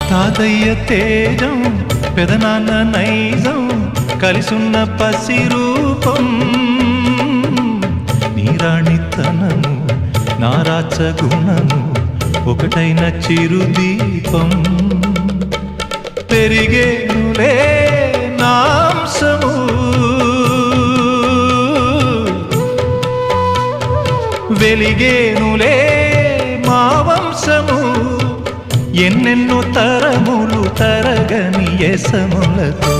తాతయ్య తేజం పెదనాన్న నైజం కలిసున్న పసి రూపం నీరాణితనము నారాచ గుణము ఒకటైన చిరుదీపం పెరిగేనులే నాంసము వెలిగేనులే మా వంశము ఎన్నెన్నో తరములు తరగని యసములతో